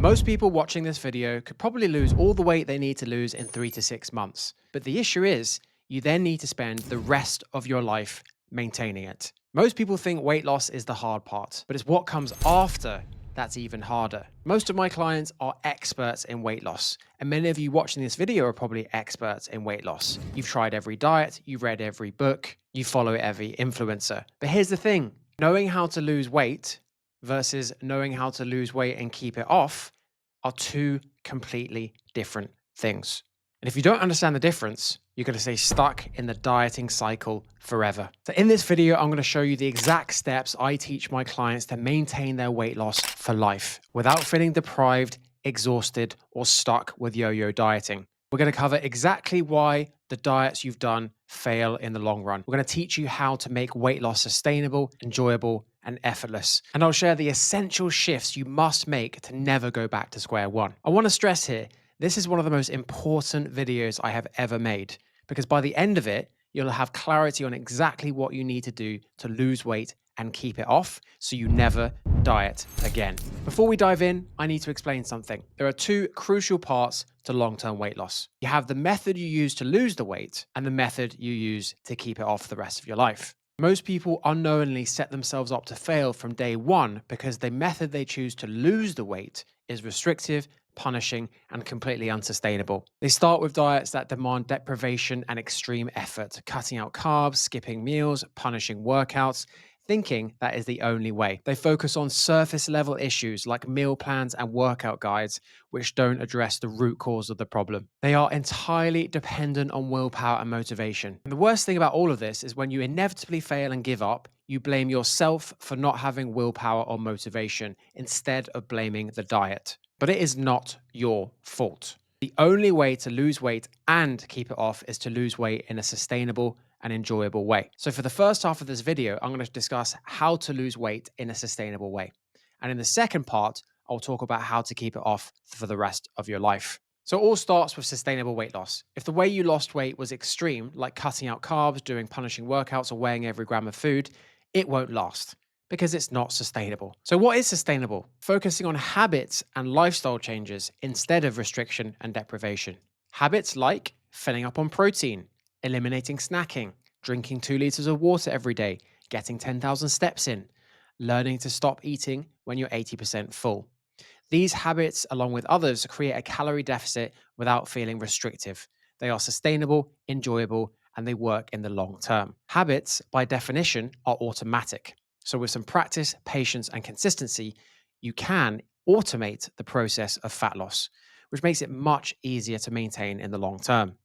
Most people watching this video could probably lose all the weight they need to lose in 3 to 6 months. But the issue is, you then need to spend the rest of your life maintaining it. Most people think weight loss is the hard part, but it's what comes after that's even harder. Most of my clients are experts in weight loss, and many of you watching this video are probably experts in weight loss. You've tried every diet, you've read every book, you follow every influencer. But here's the thing, knowing how to lose weight versus knowing how to lose weight and keep it off are two completely different things. And if you don't understand the difference, you're going to stay stuck in the dieting cycle forever. So in this video, I'm going to show you the exact steps I teach my clients to maintain their weight loss for life without feeling deprived, exhausted, or stuck with yo-yo dieting. We're going to cover exactly why the diets you've done fail in the long run. We're going to teach you how to make weight loss sustainable, enjoyable, and effortless. And I'll share the essential shifts you must make to never go back to square one. I want to stress here, this is one of the most important videos I have ever made, because by the end of it, you'll have clarity on exactly what you need to do to lose weight and keep it off so you never diet again. Before we dive in, I need to explain something. There are two crucial parts to long-term weight loss. You have the method you use to lose the weight and the method you use to keep it off the rest of your life. Most people unknowingly set themselves up to fail from day one because the method they choose to lose the weight is restrictive, punishing, and completely unsustainable. They start with diets that demand deprivation and extreme effort, cutting out carbs, skipping meals, punishing workouts, thinking that is the only way. They focus on surface level issues like meal plans and workout guides, which don't address the root cause of the problem. They are entirely dependent on willpower and motivation. And the worst thing about all of this is when you inevitably fail and give up, you blame yourself for not having willpower or motivation instead of blaming the diet. But it is not your fault. The only way to lose weight and keep it off is to lose weight in a sustainable and enjoyable way. So for the first half of this video, I'm going to discuss how to lose weight in a sustainable way. And in the second part, I'll talk about how to keep it off for the rest of your life. So it all starts with sustainable weight loss. If the way you lost weight was extreme, like cutting out carbs, doing punishing workouts, or weighing every gram of food, it won't last because it's not sustainable. So what is sustainable? Focusing on habits and lifestyle changes instead of restriction and deprivation. Habits like filling up on protein, eliminating snacking, drinking 2 liters of water every day, getting 10,000 steps in, learning to stop eating when you're 80% full. These habits, along with others, create a calorie deficit without feeling restrictive. They are sustainable, enjoyable, and they work in the long term. Habits, by definition, are automatic. So with some practice, patience, and consistency, you can automate the process of fat loss, which makes it much easier to maintain in the long term.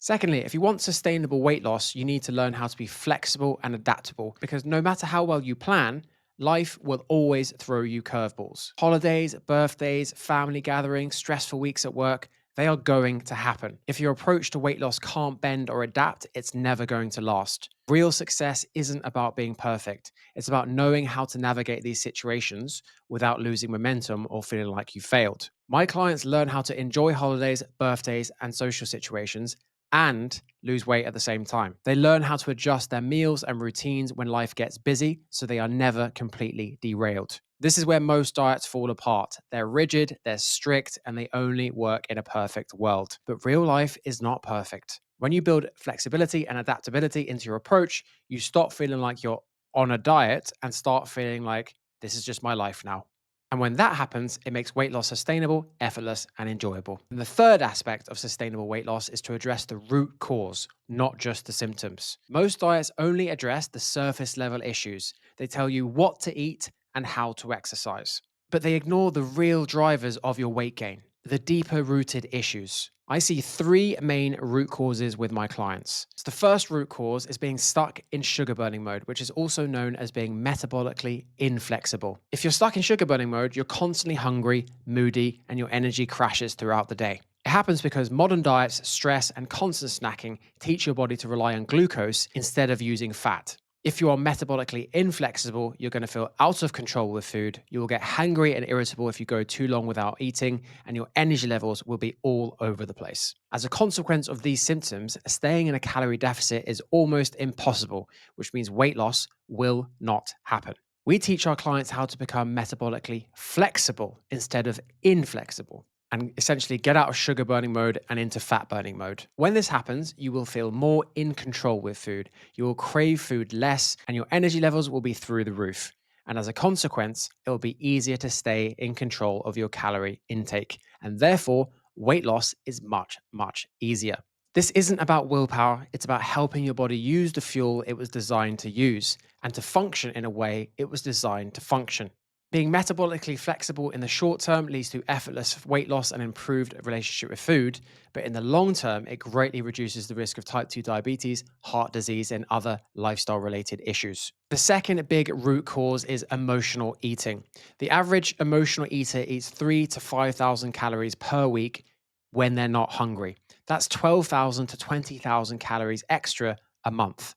Secondly, if you want sustainable weight loss, you need to learn how to be flexible and adaptable because no matter how well you plan, life will always throw you curveballs. Holidays, birthdays, family gatherings, stressful weeks at work, they are going to happen. If your approach to weight loss can't bend or adapt, it's never going to last. Real success isn't about being perfect. It's about knowing how to navigate these situations without losing momentum or feeling like you failed. My clients learn how to enjoy holidays, birthdays, and social situations and lose weight at the same time. They learn how to adjust their meals and routines when life gets busy so they are never completely derailed. This is where most diets fall apart. They're rigid, they're strict, and they only work in a perfect world. But real life is not perfect. When you build flexibility and adaptability into your approach, you stop feeling like you're on a diet and start feeling like this is just my life now. And when that happens, it makes weight loss sustainable, effortless, and enjoyable. And the third aspect of sustainable weight loss is to address the root cause, not just the symptoms. Most diets only address the surface level issues. They tell you what to eat and how to exercise. But they ignore the real drivers of your weight gain, the deeper rooted issues. I see 3 main root causes with my clients. So the first root cause is being stuck in sugar burning mode, which is also known as being metabolically inflexible. If you're stuck in sugar burning mode, you're constantly hungry, moody, and your energy crashes throughout the day. It happens because modern diets, stress, and constant snacking teach your body to rely on glucose instead of using fat. If you are metabolically inflexible, you're going to feel out of control with food. You will get hangry and irritable if you go too long without eating, and your energy levels will be all over the place. As a consequence of these symptoms, staying in a calorie deficit is almost impossible, which means weight loss will not happen. We teach our clients how to become metabolically flexible instead of inflexible, and essentially get out of sugar burning mode and into fat burning mode. When this happens, you will feel more in control with food. You will crave food less, and your energy levels will be through the roof. And as a consequence, it will be easier to stay in control of your calorie intake. And therefore, weight loss is much, much easier. This isn't about willpower, it's about helping your body use the fuel it was designed to use and to function in a way it was designed to function. Being metabolically flexible in the short term leads to effortless weight loss and improved relationship with food, but in the long term, it greatly reduces the risk of type 2 diabetes, heart disease, and other lifestyle related issues. The second big root cause is emotional eating. The average emotional eater eats 3 to 5,000 calories per week when they're not hungry. That's 12,000 to 20,000 calories extra a month.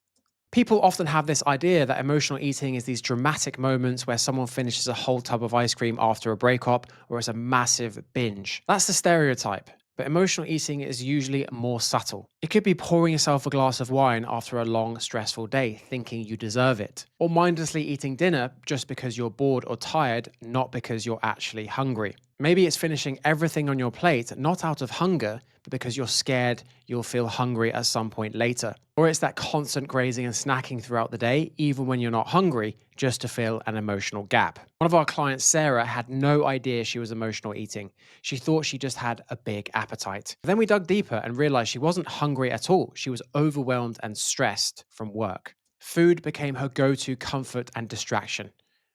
People often have this idea that emotional eating is these dramatic moments where someone finishes a whole tub of ice cream after a breakup or it's a massive binge. That's the stereotype. But emotional eating is usually more subtle. It could be pouring yourself a glass of wine after a long, stressful day, thinking you deserve it, or mindlessly eating dinner just because you're bored or tired, not because you're actually hungry. Maybe it's finishing everything on your plate, not out of hunger, but because you're scared you'll feel hungry at some point later. Or it's that constant grazing and snacking throughout the day, even when you're not hungry, just to fill an emotional gap. One of our clients, Sarah, had no idea she was emotional eating. She thought she just had a big appetite. Then we dug deeper and realized she wasn't hungry at all. She was overwhelmed and stressed from work. Food became her go-to comfort and distraction.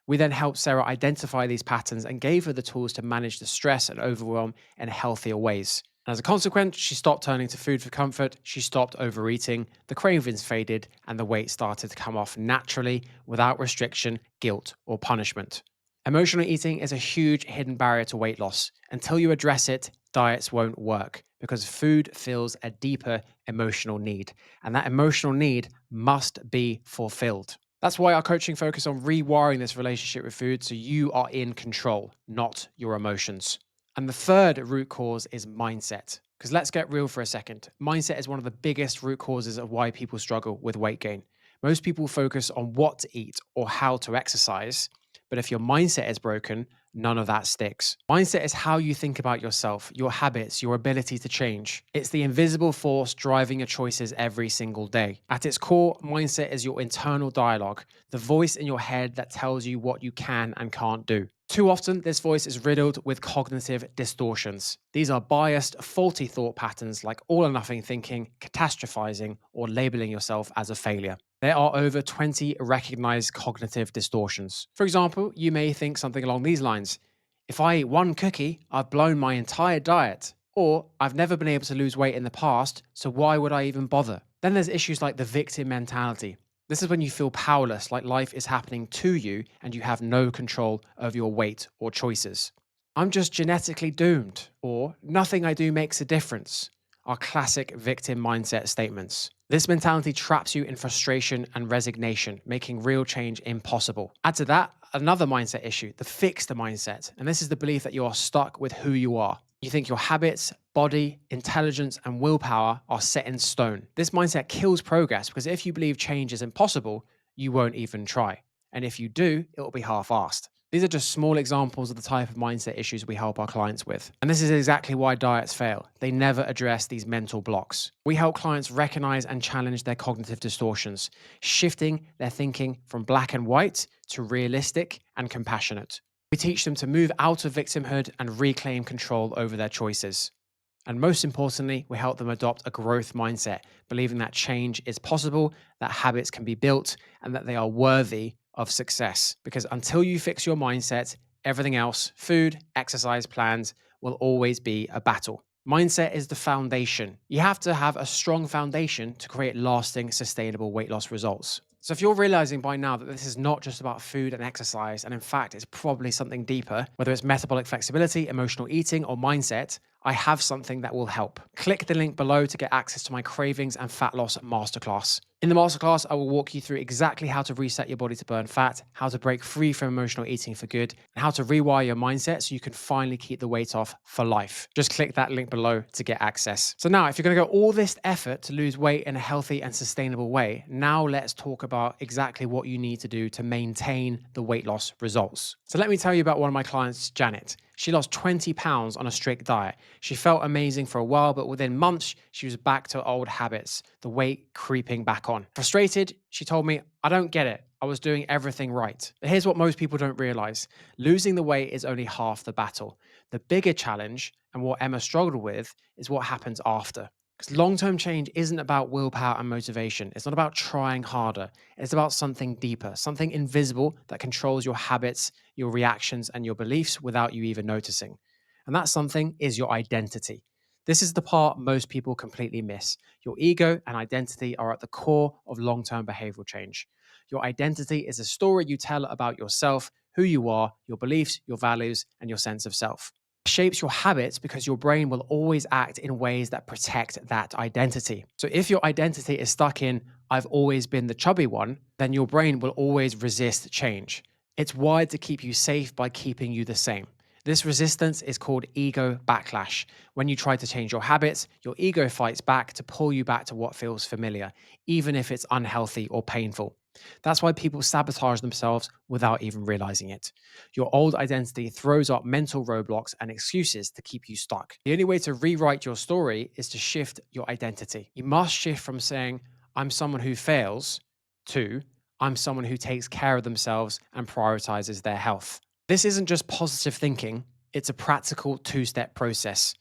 We then helped Sarah identify these patterns and gave her the tools to manage the stress and overwhelm in healthier ways. And as a consequence, she stopped turning to food for comfort, she stopped overeating, the cravings faded, and the weight started to come off naturally without restriction, guilt, or punishment. Emotional eating is a huge hidden barrier to weight loss. Until you address it, diets won't work because food fills a deeper emotional need, and that emotional need must be fulfilled. That's why our coaching focus on rewiring this relationship with food so you are in control, not your emotions. And the third root cause is mindset. Because let's get real for a second. Mindset is one of the biggest root causes of why people struggle with weight gain. Most people focus on what to eat or how to exercise, but if your mindset is broken, none of that sticks. Mindset is how you think about yourself, your habits, your ability to change. It's the invisible force driving your choices every single day. At its core, mindset is your internal dialogue, the voice in your head that tells you what you can and can't do. Too often, this voice is riddled with cognitive distortions. These are biased, faulty thought patterns like all or nothing thinking, catastrophizing, or labeling yourself as a failure. There are over 20 recognized cognitive distortions. For example, you may think something along these lines: if I eat one cookie, I've blown my entire diet. Or, I've never been able to lose weight in the past, so why would I even bother? Then there's issues like the victim mentality. This is when you feel powerless, like life is happening to you and you have no control over your weight or choices. I'm just genetically doomed, or nothing I do makes a difference, are classic victim mindset statements. This mentality traps you in frustration and resignation, making real change impossible. Add to that another mindset issue, the fixed mindset. And this is the belief that you are stuck with who you are. You think your habits, body, intelligence, and willpower are set in stone. This mindset kills progress because if you believe change is impossible, you won't even try. And if you do, it will be half-assed. These are just small examples of the type of mindset issues we help our clients with. And this is exactly why diets fail. They never address these mental blocks. We help clients recognize and challenge their cognitive distortions, shifting their thinking from black and white to realistic and compassionate. We teach them to move out of victimhood and reclaim control over their choices. And most importantly, we help them adopt a growth mindset, believing that change is possible, that habits can be built, and that they are worthy of success. Because until you fix your mindset, everything else, food, exercise plans, will always be a battle. Mindset is the foundation. You have to have a strong foundation to create lasting, sustainable weight loss results. So if you're realizing by now that this is not just about food and exercise, and in fact, it's probably something deeper, whether it's metabolic flexibility, emotional eating, or mindset, I have something that will help. Click the link below to get access to my Cravings and Fat Loss Masterclass. In the masterclass, I will walk you through exactly how to reset your body to burn fat, how to break free from emotional eating for good, and how to rewire your mindset so you can finally keep the weight off for life. Just click that link below to get access. So now, if you're going to go all this effort to lose weight in a healthy and sustainable way, now let's talk about exactly what you need to do to maintain the weight loss results. So let me tell you about one of my clients, Janet. She lost 20 pounds on a strict diet. She felt amazing for a while, but within months, she was back to old habits, the weight creeping back on. Frustrated, she told me, I don't get it. I was doing everything right. But here's what most people don't realize: losing the weight is only half the battle. The bigger challenge, and what Emma struggled with, is what happens after. Because long term change isn't about willpower and motivation. It's not about trying harder. It's about something deeper, something invisible that controls your habits, your reactions, and your beliefs without you even noticing. And that something is your identity. This is the part most people completely miss. Your ego and identity are at the core of long term behavioral change. Your identity is a story you tell about yourself, who you are, your beliefs, your values, and your sense of self. Shapes your habits because your brain will always act in ways that protect that identity. So if your identity is stuck in, I've always been the chubby one, then your brain will always resist change. It's wired to keep you safe by keeping you the same. This resistance is called ego backlash. When you try to change your habits, your ego fights back to pull you back to what feels familiar, even if it's unhealthy or painful. That's why people sabotage themselves without even realizing it. Your old identity throws up mental roadblocks and excuses to keep you stuck. The only way to rewrite your story is to shift your identity. You must shift from saying, I'm someone who fails, to I'm someone who takes care of themselves and prioritizes their health. This isn't just positive thinking, it's a practical two-step process.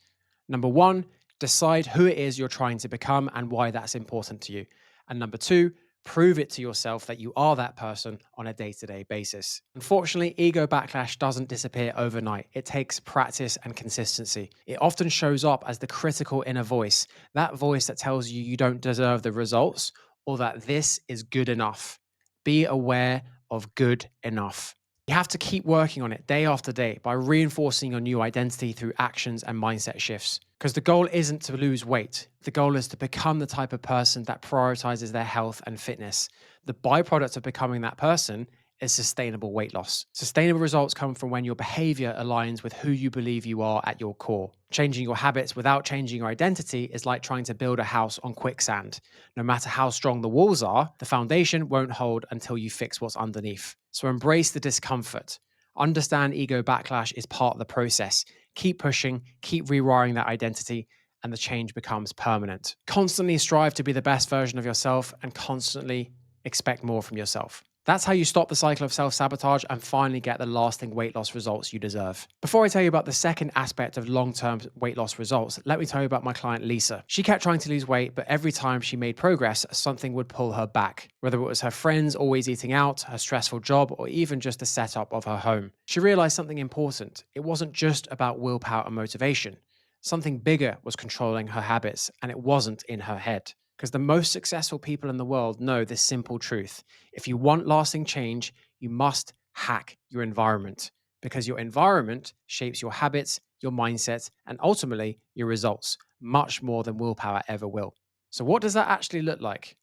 Number one, decide who it is you're trying to become and why that's important to you. And number two, prove it to yourself that you are that person on a day-to-day basis. Unfortunately, ego backlash doesn't disappear overnight. It takes practice and consistency. It often shows up as the critical inner voice, that voice that tells you you don't deserve the results or that this is good enough. Be aware of good enough. You have to keep working on it day after day by reinforcing your new identity through actions and mindset shifts. Because the goal isn't to lose weight. The goal is to become the type of person that prioritizes their health and fitness. The byproduct of becoming that person is sustainable weight loss. Sustainable results come from when your behavior aligns with who you believe you are at your core. Changing your habits without changing your identity is like trying to build a house on quicksand. No matter how strong the walls are, the foundation won't hold until you fix what's underneath. So embrace the discomfort. Understand ego backlash is part of the process. Keep pushing, keep rewiring that identity, and the change becomes permanent. Constantly strive to be the best version of yourself and constantly expect more from yourself. That's how you stop the cycle of self-sabotage and finally get the lasting weight loss results you deserve. Before I tell you about the second aspect of long-term weight loss results, let me tell you about my client Lisa. She kept trying to lose weight, but every time she made progress, something would pull her back. Whether it was her friends always eating out, her stressful job, or even just the setup of her home. She realized something important. It wasn't just about willpower and motivation. Something bigger was controlling her habits, and it wasn't in her head. Because the most successful people in the world know this simple truth. If you want lasting change, you must hack your environment, because your environment shapes your habits, your mindset, and ultimately your results much more than willpower ever will. So, what does that actually look like?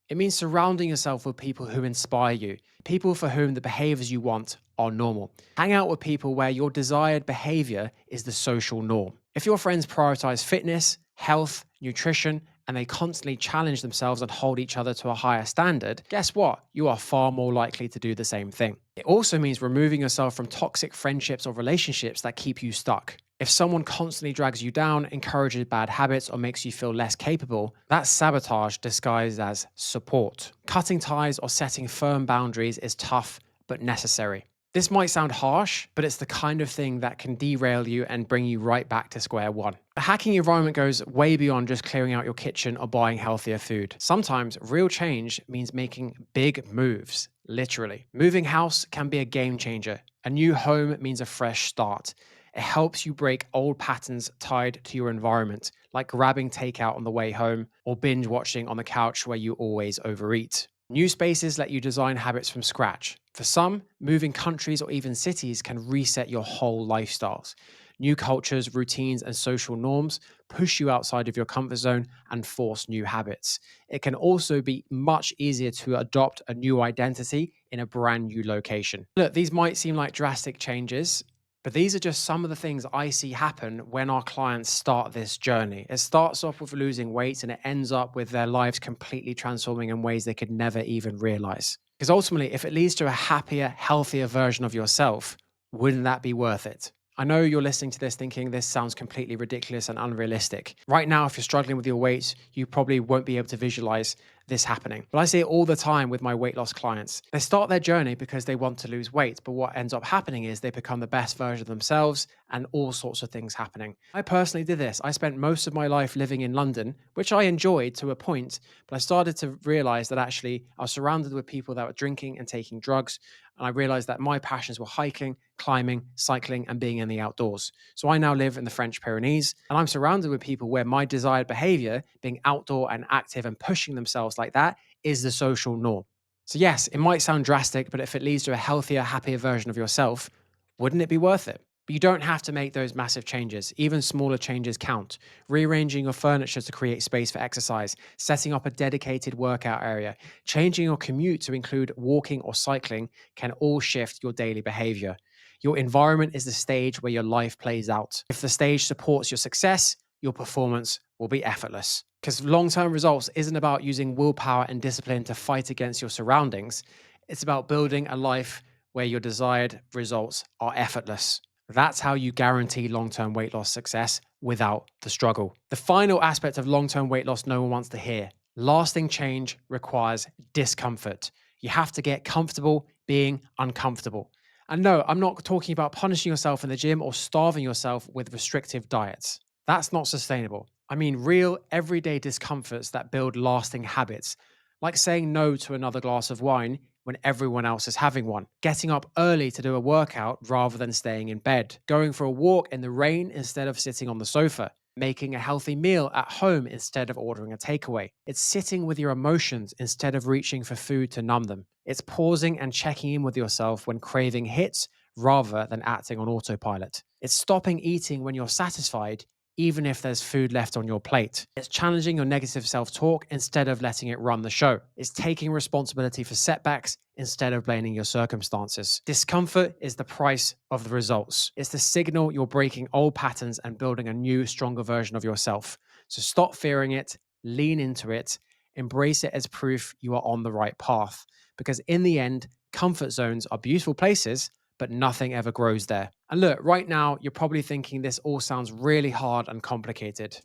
It means surrounding yourself with people who inspire you, people for whom the behaviors you want are normal. Hang out with people where your desired behavior is the social norm. If your friends prioritize fitness, health, nutrition, and they constantly challenge themselves and hold each other to a higher standard, guess what? You are far more likely to do the same thing. It also means removing yourself from toxic friendships or relationships that keep you stuck. If someone constantly drags you down, encourages bad habits, or makes you feel less capable, that's sabotage disguised as support. Cutting ties or setting firm boundaries is tough but necessary. This might sound harsh, but it's the kind of thing that can derail you and bring you right back to square one. A hacking environment goes way beyond just clearing out your kitchen or buying healthier food. Sometimes real change means making big moves, literally. Moving house can be a game changer. A new home means a fresh start. It helps you break old patterns tied to your environment, like grabbing takeout on the way home or binge watching on the couch where you always overeat. New spaces let you design habits from scratch. For some, moving countries or even cities can reset your whole lifestyles. New cultures, routines, and social norms push you outside of your comfort zone and force new habits. It can also be much easier to adopt a new identity in a brand new location. Look, these might seem like drastic changes, but these are just some of the things I see happen when our clients start this journey. It starts off with losing weight and it ends up with their lives completely transforming in ways they could never even realize. Because ultimately, if it leads to a happier, healthier version of yourself, wouldn't that be worth it? I know you're listening to this thinking this sounds completely ridiculous and unrealistic. Right now, if you're struggling with your weight, you probably won't be able to visualize this happening. But I see it all the time with my weight loss clients. They start their journey because they want to lose weight, but what ends up happening is they become the best version of themselves and all sorts of things happening. I personally did this. I spent most of my life living in London, which I enjoyed to a point, but I started to realize that actually I was surrounded with people that were drinking and taking drugs. And I realized that my passions were hiking, climbing, cycling, and being in the outdoors. So I now live in the French Pyrenees, and I'm surrounded with people where my desired behavior, being outdoor and active and pushing themselves like that, is the social norm. So, yes, it might sound drastic, but if it leads to a healthier, happier version of yourself, wouldn't it be worth it? But you don't have to make those massive changes. Even smaller changes count. Rearranging your furniture to create space for exercise, setting up a dedicated workout area, changing your commute to include walking or cycling can all shift your daily behavior. Your environment is the stage where your life plays out. If the stage supports your success, your performance will be effortless. Because long term results isn't about using willpower and discipline to fight against your surroundings, it's about building a life where your desired results are effortless. That's how you guarantee long term weight loss success without the struggle. The final aspect of long term weight loss no one wants to hear: lasting change requires discomfort. You have to get comfortable being uncomfortable. And no, I'm not talking about punishing yourself in the gym or starving yourself with restrictive diets. That's not sustainable. I mean, real everyday discomforts that build lasting habits, like saying no to another glass of wine when everyone else is having one, getting up early to do a workout rather than staying in bed, going for a walk in the rain instead of sitting on the sofa, making a healthy meal at home instead of ordering a takeaway. It's sitting with your emotions instead of reaching for food to numb them. It's pausing and checking in with yourself when craving hits rather than acting on autopilot. It's stopping eating when you're satisfied, even if there's food left on your plate. It's challenging your negative self talk instead of letting it run the show. It's taking responsibility for setbacks instead of blaming your circumstances. Discomfort is the price of the results. It's the signal you're breaking old patterns and building a new, stronger version of yourself. So stop fearing it, lean into it, embrace it as proof you are on the right path. Because in the end, comfort zones are beautiful places, but nothing ever grows there. And look, right now, you're probably thinking this all sounds really hard and complicated.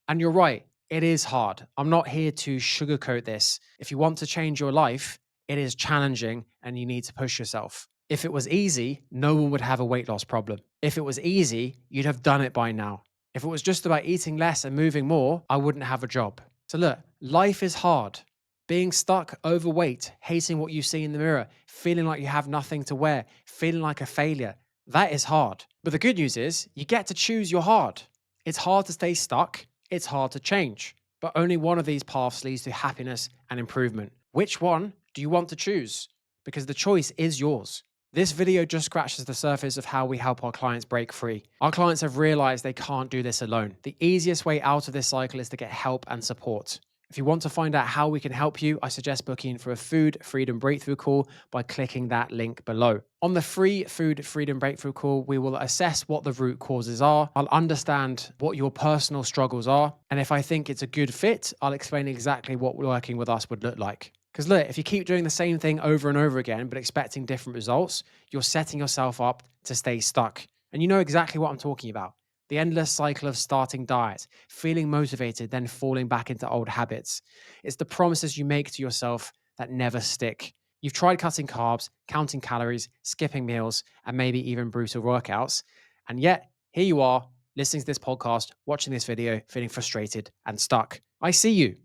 And you're right, it is hard. I'm not here to sugarcoat this. If you want to change your life, it is challenging and you need to push yourself. If it was easy, no one would have a weight loss problem. If it was easy, you'd have done it by now. If it was just about eating less and moving more, I wouldn't have a job. So look, life is hard. Being stuck, overweight, hating what you see in the mirror, feeling like you have nothing to wear, feeling like a failure, that is hard. But the good news is, you get to choose your hard. It's hard to stay stuck, it's hard to change. But only one of these paths leads to happiness and improvement. Which one do you want to choose? Because the choice is yours. This video just scratches the surface of how we help our clients break free. Our clients have realized they can't do this alone. The easiest way out of this cycle is to get help and support. If you want to find out how we can help you, I suggest booking for a Food Freedom Breakthrough call by clicking that link below. On the free Food Freedom Breakthrough call, we will assess what the root causes are. I'll understand what your personal struggles are. And if I think it's a good fit, I'll explain exactly what working with us would look like. Because look, if you keep doing the same thing over and over again, but expecting different results, you're setting yourself up to stay stuck. And you know exactly what I'm talking about. The endless cycle of starting diets, feeling motivated, then falling back into old habits. It's the promises you make to yourself that never stick. You've tried cutting carbs, counting calories, skipping meals, and maybe even brutal workouts. And yet, here you are, listening to this podcast, watching this video, feeling frustrated and stuck. I see you.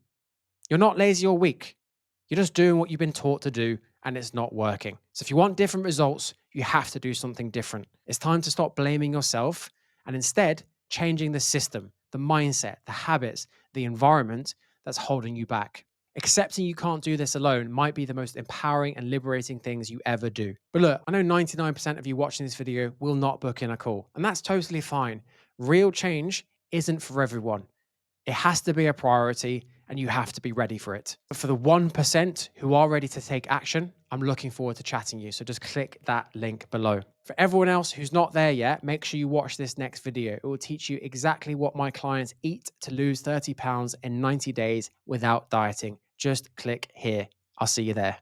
You're not lazy or weak. You're just doing what you've been taught to do, and it's not working. So if you want different results, you have to do something different. It's time to stop blaming yourself and instead changing the system, the mindset, the habits, the environment that's holding you back. Accepting you can't do this alone might be the most empowering and liberating things you ever do. But look, I know 99% of you watching this video will not book in a call, and that's totally fine. Real change isn't for everyone. It has to be a priority and you have to be ready for it. But for the 1% who are ready to take action, I'm looking forward to chatting you. So just click that link below. For everyone else who's not there yet, make sure you watch this next video. It will teach you exactly what my clients eat to lose 30 pounds in 90 days without dieting. Just click here. I'll see you there.